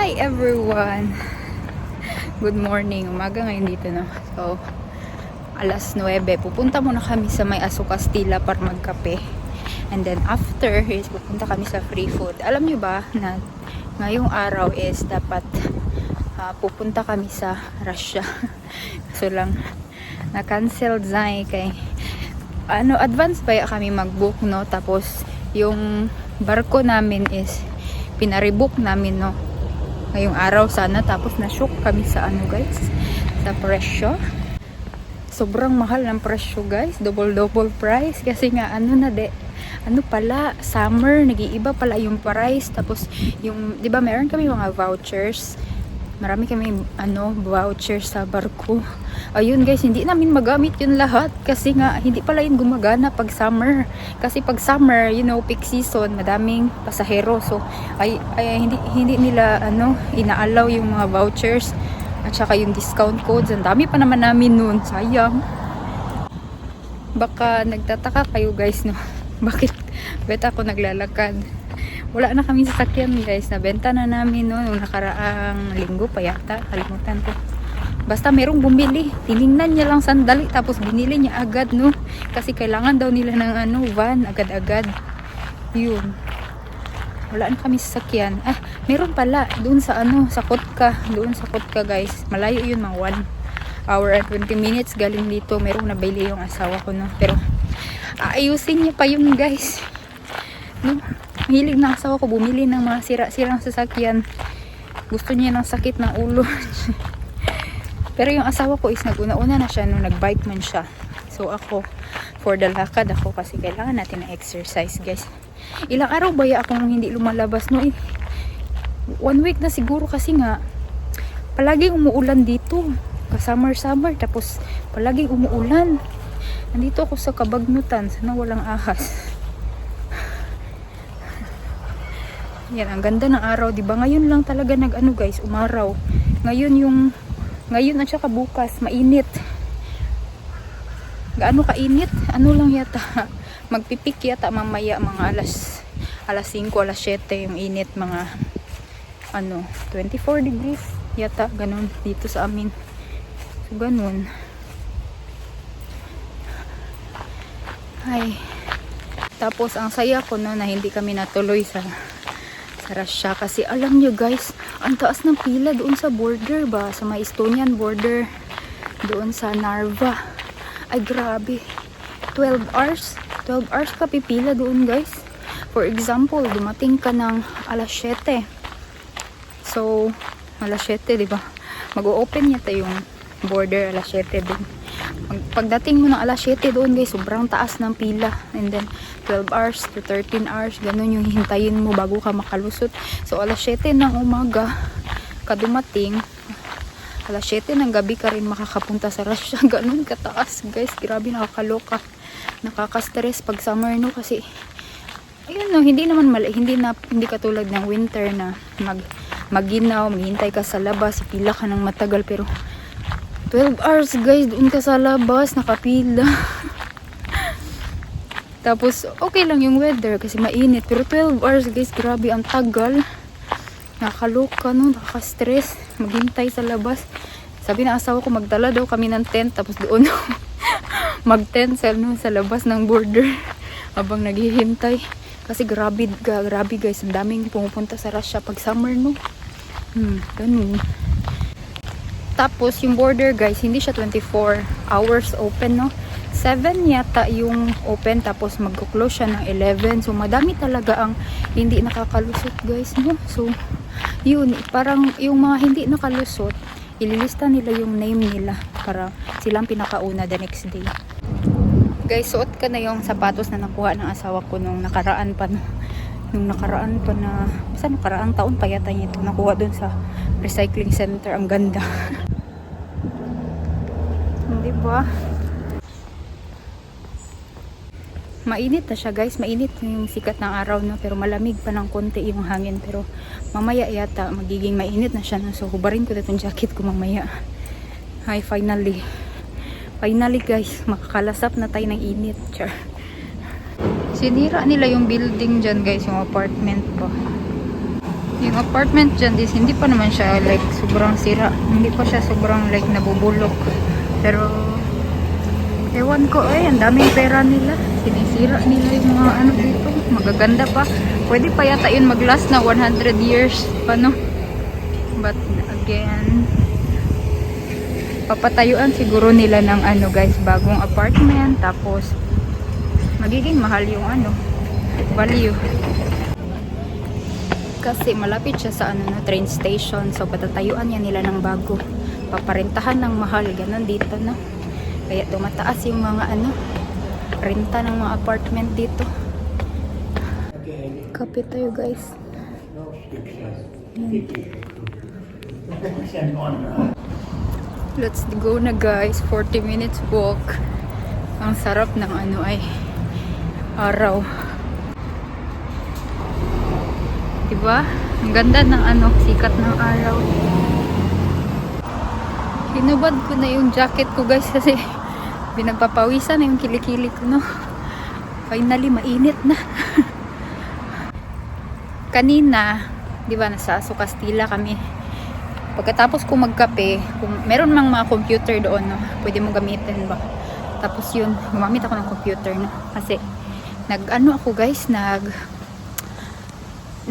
Hi everyone! Good morning. Umaga ngayon dito, no? So, alas 9. Pupunta muna kami sa may Aso Castilla para magkape. And then after is pupunta kami sa free food. Alam nyo ba na ngayong araw is dapat pupunta kami sa Russia. So lang, na-cancel dahil kay advance pa kami mag-book, no? Tapos yung barko namin is pinarebook namin, no? Ngayong araw sana, tapos na-shock kami sa guys, sa presyo. Sobrang mahal ng presyo guys, double price kasi nga pala summer, nag-iiba pala yung price. Tapos yung 'di ba meron kami mga vouchers, marami kami vouchers sa barko. Ayun guys, hindi namin magamit yun lahat kasi nga hindi pala yun gumagana pag summer. Kasi pag summer, peak season, madaming pasahero. So hindi nila inaalaw yung mga vouchers at saka yung discount codes. Ang dami pa naman namin noon, sayang. Baka nagtataka kayo guys, no? Bakit ako naglalakad? Wala na kami sasakyan guys, nabenta na namin nung nakaraang linggo pa yata, kalimutan ko. Basta merong bumili, tiningnan niya lang sandali tapos binili niya agad, no? Kasi kailangan daw nila ng van agad-agad. Yun. Wala na kami sasakyan. Meron pala doon sa sa Kotka guys. Malayo yun, mga 1 hour and 20 minutes galing dito. Merong nabili yung asawa ko, no? Pero aayusin niya pa yun guys, no? Mahilig na asawa ko bumili ng mga sira-sirang sasakyan. Gusto niya ng sakit ng ulo. Pero yung asawa ko is nag-una-una na siya nung nag-bike man siya. So ako, for the lakad ako kasi kailangan natin na exercise guys. Ilang araw ba akong hindi lumalabas, no? 1 week na siguro kasi nga palaging umuulan dito. Ka-summer tapos palaging umuulan. Nandito ako sa Kabagnutan, sana walang ahas. Yan, ang ganda ng araw, 'di ba? Ngayon lang talaga guys, umaraw. Ngayon at saka bukas, mainit. Gaano kainit? Lang yata. Magpipik yata mamaya mga alas 5, alas 7 yung init, mga 24 degrees yata, ganun dito sa amin. So ganun. Ay. Tapos ang saya ko na hindi kami natuloy sa Russia kasi alam nyo guys, ang taas ng pila doon sa border ba, sa may Estonian border, doon sa Narva. Ay grabe, 12 hours ka pipila doon guys. For example, dumating ka ng alas 7. So alas 7, diba, mag-o-open yata yung border alas 7 din. Pagdating mo ng alas 7 doon guys, sobrang taas ng pila. And then 12 hours to 13 hours, ganun yung hintayin mo bago ka makalusot. So alas 7 ng umaga ka dumating, alas 7 ng gabi ka rin makakapunta sa Russia. Ganun kataas guys, grabe, nakakaloka, nakaka-stress pag summer, no? Kasi ayun, no, hindi katulad ng winter na maginaw, maghintay ka sa labas, pila ka ng matagal. Pero 12 hours guys, doon ka sa labas, nakapila. Tapos okay lang yung weather kasi mainit, pero 12 hours guys, grabe ang tagal. Nakakaloka, no? Nakaka-stress maghintay sa labas. Sabi na asawa ko, magdala daw kami ng tent, tapos doon mag-tent sa labas ng border habang naghihintay. Kasi grabe guys, ang daming pumupunta sa Russia pag summer, no? Ganun. Tapos yung border guys, hindi siya 24 hours open, no? 7 yata yung open, tapos mag-close siya ng 11. So madami talaga ang hindi nakakalusot guys, no? So yun, parang yung mga hindi nakalusot, ililista nila yung name nila para silang pinakauna the next day. Guys, suot ka na yung sapatos na nakuha ng asawa ko nung nakaraan pa na basta nakaraang taon pa yata niya ito nakuha dun sa recycling center. Ang ganda. Hindi ba? Mainit na siya guys, mainit yung sikat ng araw, no? Pero malamig pa ng konti yung hangin. Pero mamaya yata magiging mainit na siya, no? So hubarin ko na itong jacket ko mamaya. Hi, finally guys, makakalasap na tayo ng init. Char. Sinira nila yung building dyan guys, yung apartment ko. Yung apartment dyan is hindi pa naman siya like sobrang sira. Hindi pa siya sobrang like nabubulok. Pero ewan ko ang daming pera nila. Sinisira nila yung mga ano dito. Magaganda pa. Pwede pa yata yun mag-last na 100 years pa, no? But again, papatayuan siguro nila ng ano guys, bagong apartment. Tapos magiging mahal yung ano, value. Kasi malapit siya sa ano, no, train station. So patatayuan niya nila ng bago. Paparentahan ng mahal. Ganon dito, no? Kaya tumataas yung mga ano, renta ng mga apartment dito. Kapit tayo guys. Let's go na guys. 40 minutes walk. Ang sarap ng ano ay araw. Diba? Ang ganda ng ano, sikat ng araw. Hinubad ko na yung jacket ko guys kasi pinagpapawisan na yung kilikili ko, no? Finally, mainit na. Kanina, di ba, nasa Aso Castilla kami. Pagkatapos ko magkape, kung meron mang mga computer doon, no, pwede mo gamitin ba? Tapos yun, gumamit ako ng computer, no? Kasi, nag-ano ako guys,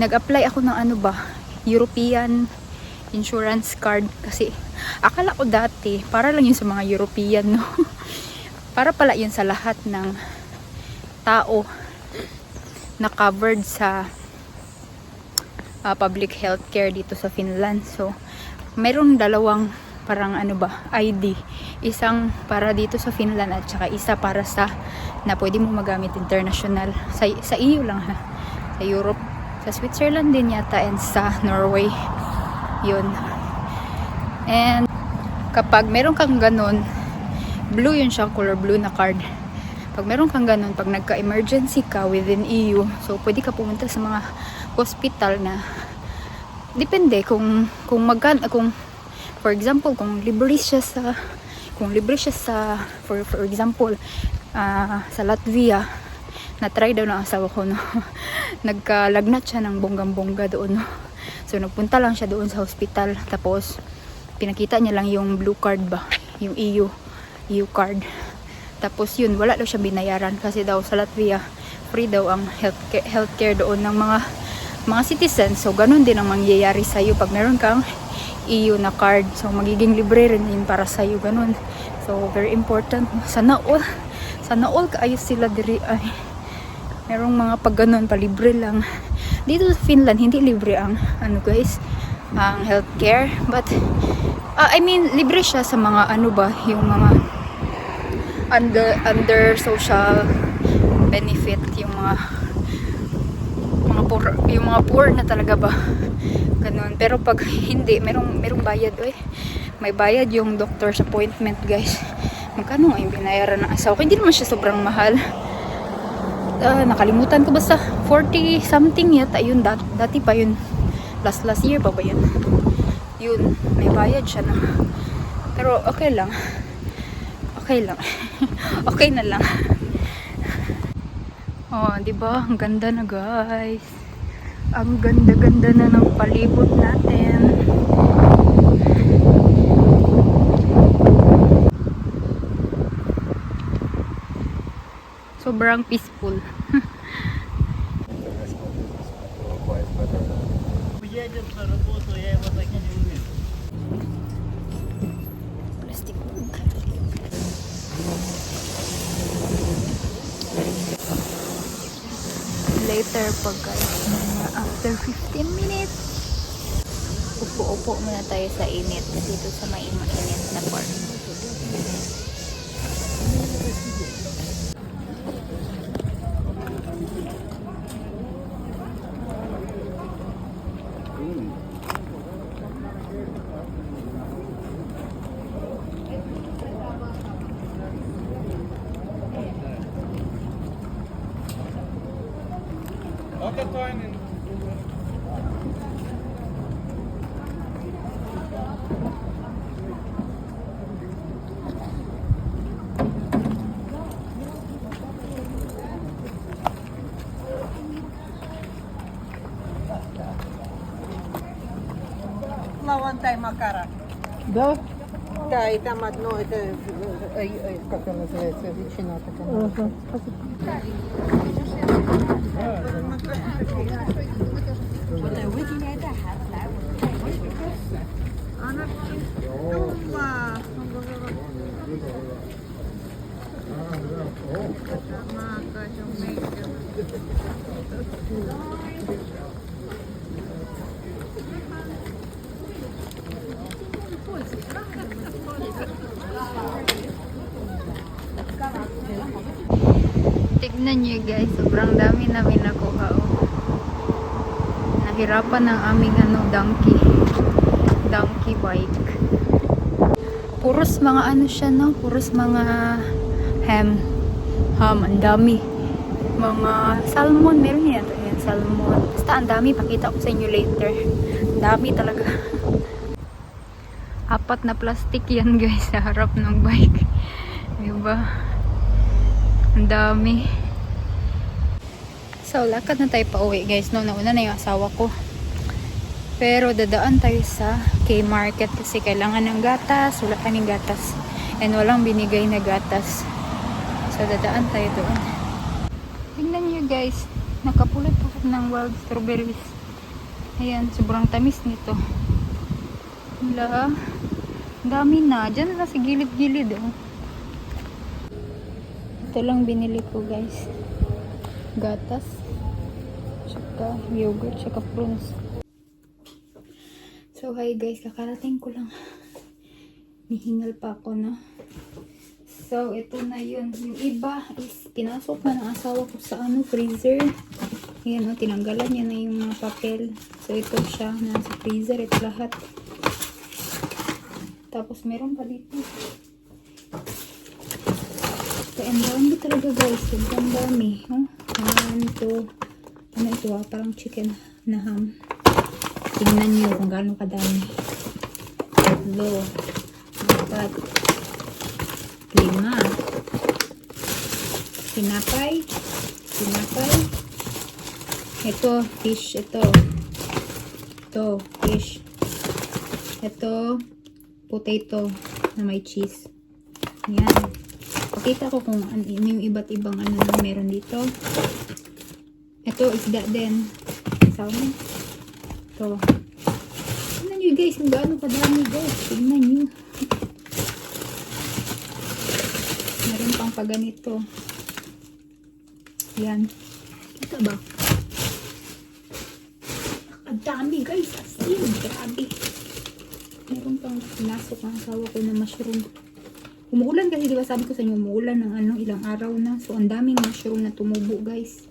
nag-apply ako ng ano ba, European insurance card. Kasi, akala ko dati, para lang yun sa mga European, no? Para pala yun sa lahat ng tao na covered sa public health care dito sa Finland. So, mayroong dalawang parang ano ba, ID. Isang para dito sa Finland at saka isa para sa na pwede mo magamit international. Sa EU lang ha. Sa Europe. Sa Switzerland din yata and sa Norway. Yun. And kapag meron kang ganun, blue yun siya, color blue na card. Pag meron kang ganun, pag nagka-emergency ka within EU, so pwede ka pumunta sa mga hospital na depende kung for example kung libre siya sa for example sa Latvia na try daw ng asawa ko, no? Nagkalagnat siya ng bonggang-bongga doon, no? So nagpunta lang siya doon sa hospital, tapos pinakita niya lang yung blue card ba, yung EU card. Tapos yun, wala daw siya binayaran kasi daw sa Latvia free daw ang healthcare doon ng mga citizens. So ganun din ang mangyayari sa iyo pag meron kang EU na card. So magiging libre rin yun para sa iyo, ganun. So very important. Sana all kaayos sila diri ay merong mga pag ganun pa libre lang. Dito sa Finland hindi libre ang ano guys, ang healthcare, but I mean libre siya sa mga ano ba, yung mga under social benefit, yung mga poor na talaga ba, ganun. Pero pag hindi, merong bayad, may bayad yung doctor's appointment guys. Magkano nga yung binayaran ng asawa ko? Hindi naman siya sobrang mahal. Nakalimutan ko, basta 40 something yata yun. Dati pa yun, last year pa ba yun, may bayad siya na. Pero okay lang okay na lang. Oh, di ba? Ang ganda na guys. Ang ganda-ganda na ng palibot natin. Sobrang peaceful. Plastic bag. Later pag after 15 minutes, upo-upo muna tayo sa init dito sa may mainit na part. лавантай макара. Да? Да, и там одно, это, как она называется, ветчина такая. Ага. Tignan nyo guys, sobrang dami namin nakuha. Oh. Nahirapan ng aming donkey bike. Puros mga ano siya, no? Puros mga ham, ang dami. Mga salmon, meron yan. Ayan, salmon. Basta ang dami, pakita ko sa inyo later. Ang dami talaga. 4 na plastic yan guys sa harap ng bike. Diba? Ang dami. So, lakad na tayo pa uwi guys. No, nauna na yung asawa ko. Pero dadaan tayo sa K-Market kasi kailangan ng gatas. Wala kaming gatas. And walang binigay na gatas. So, dadaan tayo doon. Tingnan nyo guys. Nakapulot ako ng wild strawberries. Ayan, sobrang tamis nito. Wala. Dami na. Diyan na sa gilid-gilid. Oh. Ito lang binili ko guys. Gatas. Tsaka yogurt. Tsaka prunes. So hi guys. Kakarating ko lang. Nihingal pa ako no. So ito na yun. Yung iba is pinasok na ng asawa ko sa freezer. Ayan o. Tinanggalan niya na yung mga papel. So ito siya. Nasa freezer. Ito lahat. Tapos meron pa dito. Kaya ang dami talaga guys. Ang dami. Oh. Ano ito parang chicken na ham. Tingnan nyo kung gaano kadami. 3, 4, 5. Sinapay. Ito, fish. Ito, fish. Ito, potato na may cheese. Yan. Pakita ko kung yung iba't ibang ano na meron dito. Ito, isda din. Salmon. Ito. Tignan nyo guys, kung gaano kadami guys. Tignan nyo. Meron pang paganito. Yan. Kita ba? Ang dami guys. Asin. Grabe. Meron pang pinasok ang asawa ko na mushroom. Umuulan kasi, di ba sabi ko sa inyo, umuulan ng ilang araw na. So, ang daming mushroom na tumubo, guys.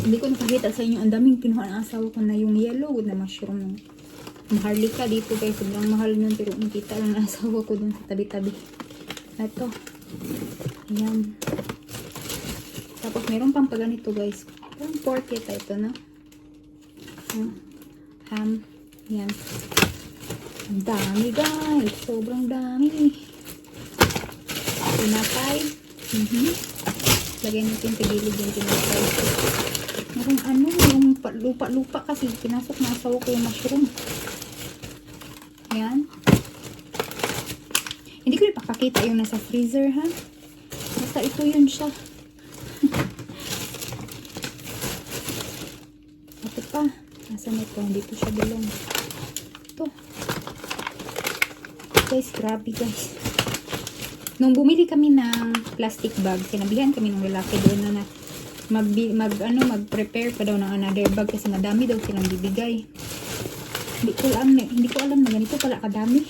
Hindi ko nakakita sa inyo, ang daming kinuha ng asawa ko na yung yellow na mushroom. Maharlika dito, guys. Sobrang mahal nun, pero nakita lang ng asawa ko dun sa tabi-tabi. Ito. Ayan. Tapos, meron pang paganito, guys. Parang pork ito, no? Ham. Ayan. Ang dami guys. Sobrang dami. Tinapay. Lagay natin sa gilid yung tinapay. Merong yung lupa-lupa kasi pinasok na asawa ko yung mushroom. Ayan. Hindi ko ipapakita yung nasa freezer ha. Basta ito yun siya. Ito pa. Nasaan ito? Dito siya dalong. Ito. Guys, grabe guys. Nung bumili kami ng plastic bag, sinabihan kami ng lalaki doon na mag-prepare pa daw ng another bag kasi madami daw silang bibigay. Hindi ko alam na ganito pala kadami.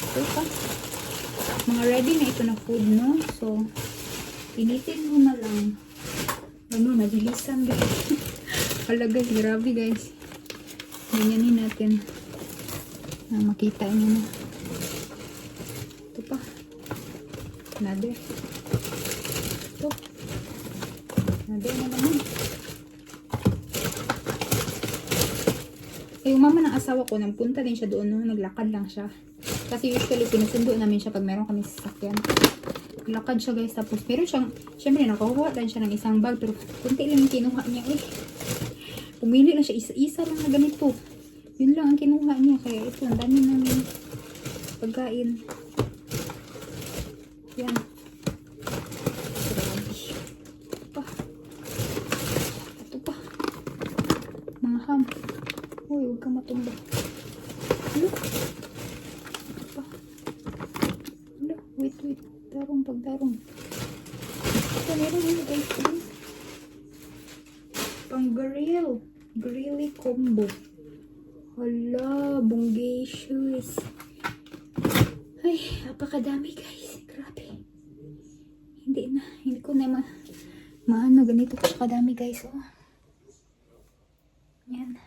Ito pa. Mga ready na ito na food, no? So, pinitin mo na lang. Nabilisan guys. Hala guys, grabe guys. Ganyanin natin na makita nyo na. Ito pa. Another. Ito. Another na naman. Yung mama ng asawa ko, nagpunta din siya doon, no? Naglakad lang siya. Kasi usually, pinusundo namin siya pag meron kami sasakyan. Naglakad siya guys, tapos meron siyang, syempre nakakuha din siya ng isang bag, pero kunti lang yung kinuha niya eh. Pumili lang siya. Isa-isa lang na ganito. Yun lang ang kinuha niya. Kaya ito, ang dami namin pagkain. Yan. Grabe. Ito pa. Ito pa. Mga ham. Uy, huwag ka matumba. Look. Ito pa. Look, wait. Darong, pagdarong. Ito, meron yun guys. Pang grill. Grilly combo. Hala, bongacious. Ay, napakadami guys. Grabe. Hindi ko na maano ganito kadami guys. Oh. Yan.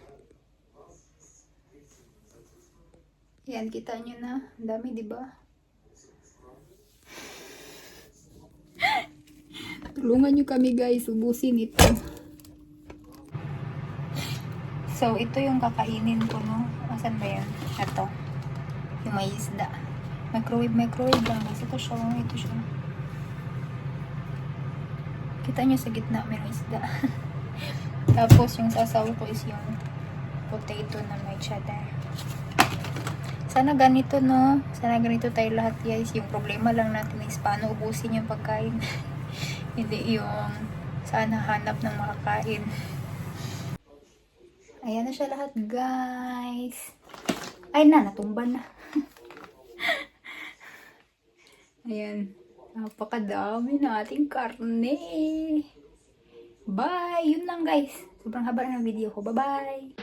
Yan, kita nyo na. Ang dami, di ba? Tulungan nyo kami guys. Ubusin ito. So, ito yung kakainin ko, no? Asan ba yun? Ito. Yung may isda. Microwave lang. Ito siya. Kita nyo sa gitna, may isda. Tapos, yung sasaw ko is yung potato na may cheddar. Sana ganito, no? Sana ganito tayo lahat, guys. Yung problema lang natin is paano ubusin yung pagkain. Hindi yung sana hanap ng makakain. Ayan na siya lahat, guys. Ay na, natumba na. Ayan. Napakadami nating karne. Bye! Yun lang, guys. Sobrang haba na ng video ko. Bye-bye!